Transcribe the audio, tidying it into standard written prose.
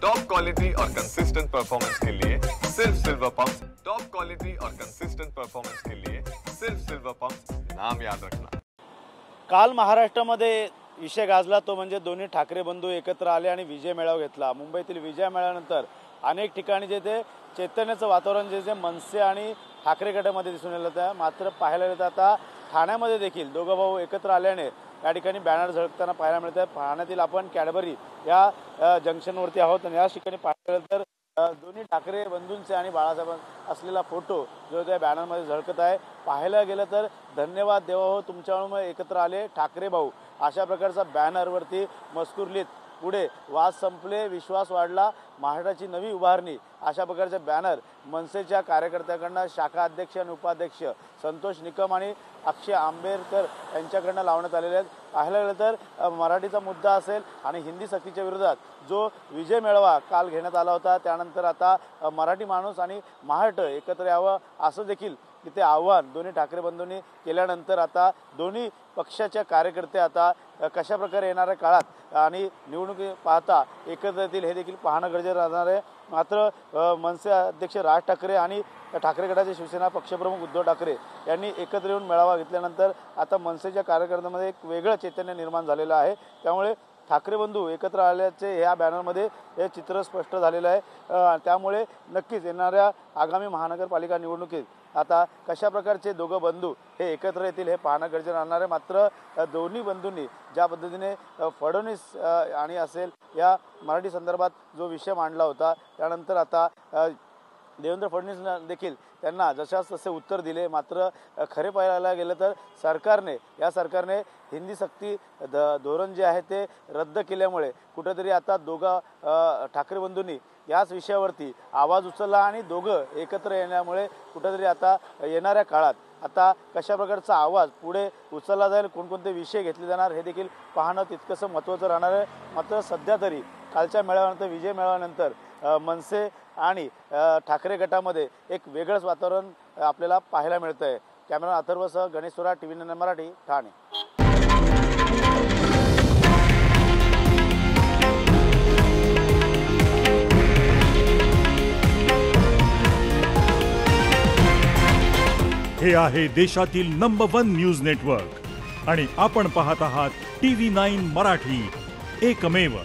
Top quality और consistent performance के लिए सिर्फ सिल्वर पंप्स। टॉप क्वालिटी और कंसिस्टेंट परफॉर्मेंस के लिए सिर्फ सिल्वर पंप्स, नाम याद रखना। काल महाराष्ट्रामध्ये विषय गाजला तो म्हणजे दोन्ही ठाकरे बंधू एकत्र आले आणि विजय मेळावा घेतला। मुंबईतील विजय मेळाव्यानंतर अनेक ठिकाणी जे ते चैतन्याचं वातावरण जे मनसे आणि ठाकरे गटामध्ये दिसून आलं होतं, मात्र पाहायला गेलं तर आता ठाण्यामध्ये देखील दोघं भाऊ एकत्र आल्याने या ठिकाणी बॅनर झळकताना पाहायला मिळत आहे। ठाण्यातील आपण कॅडबरी या जंक्शनवरती आहोत आणि या ठिकाणी पाहायला गेलं तर दोन्ही ठाकरे बंधूंचे आणि बाळासाहेब असलेला फोटो जो त्या बॅनरमध्ये झळकत आहे। पाहायला गेलं तर धन्यवाद देवा हो तुमच्यामुळे एकत्र आले ठाकरे भाऊ, अशा प्रकारचा बॅनरवरती मजकूर लिहित पुढे वाद संपले विश्वास वाढला महाराष्ट्राची नवी उभारणी, अशा प्रकारचे बॅनर मनसेच्या कार्यकर्त्यांकडून शाखा अध्यक्ष आणि उपाध्यक्ष संतोष निकम आणि अक्षय आंबेडकर यांच्याकडून लावण्यात आलेले आहेत। पाहायला गेलं तर मराठीचा मुद्दा असेल आणि हिंदी सक्तीच्या विरोधात जो विजय मेळावा काल घेण्यात आला होता, त्यानंतर आता मराठी माणूस आणि महाराष्ट्र एकत्र यावं असं देखील तिथे आव्हान दोन्ही ठाकरे बंधूंनी केल्यानंतर आता दोन्ही पक्षाच्या कार्यकर्ते आता कशा प्रकारे येणाऱ्या काळात आणि निवडणुकी पाहता एकत्र येतील हे देखील पाहणं गरजेचं राहणार आहे। मात्र मनसे अध्यक्ष राज ठाकरे आणि ठाकरे गटाचे शिवसेना पक्षप्रमुख उद्धव ठाकरे यांनी एकत्र येऊन मेळावा घेतल्यानंतर आता मनसेच्या कार्यकर्त्यांमध्ये एक वेगळं चैतन्य निर्माण झालेलं आहे। त्यामुळे ठाकरे बंधू एकत्र आल्याचे या बॅनरमध्ये हे चित्र स्पष्ट झालेलं आहे। त्यामुळे नक्कीच येणाऱ्या आगामी महानगरपालिका निवडणुकीत आता कशा प्रकारचे दोघं बंधू हे एकत्र येतील हे पाहणं गरजेचं राहणार आहे। मात्र दोन्ही बंधूंनी ज्या पद्धतीने फडणवीस आणि असेल या मराठी संदर्भात जो विषय मांडला होता, त्यानंतर आता देवेंद्र फडणवीस देखील त्यांना जशास तसे उत्तर दिले। मात्र खरे पाहायला गेलं तर सरकारने हिंदी सक्ती धोरण जे आहे ते रद्द केल्यामुळे कुठेतरी आता दोघा ठाकरे बंधूंनी याच विषयावरती आवाज उचलला आणि दोघं एकत्र येण्यामुळे कुठेतरी आता येणाऱ्या काळात आता कशा प्रकारचा आवाज पुढे उचलला जाईल, कोणकोणते विषय घेतले जाणार हे देखील पाहणं तितकंसं महत्त्वाचं राहणार आहे। मात्र सध्या तरी कालच्या मेळाव्यानंतर विजय मेळाव्यानंतर मनसे आणि ठाकरे गटामध्ये एक वेगळंच वातावरण आपल्याला पाहायला मिळतं आहे। कॅमेरा अथर्वसह गणेश सोरा, TV9 मराठी, ठाणे। हे आहे देशातील नंबर 1 न्यूज नेटवर्क आणि आपण पाहत आहात TV9 मराठी, एकमेव।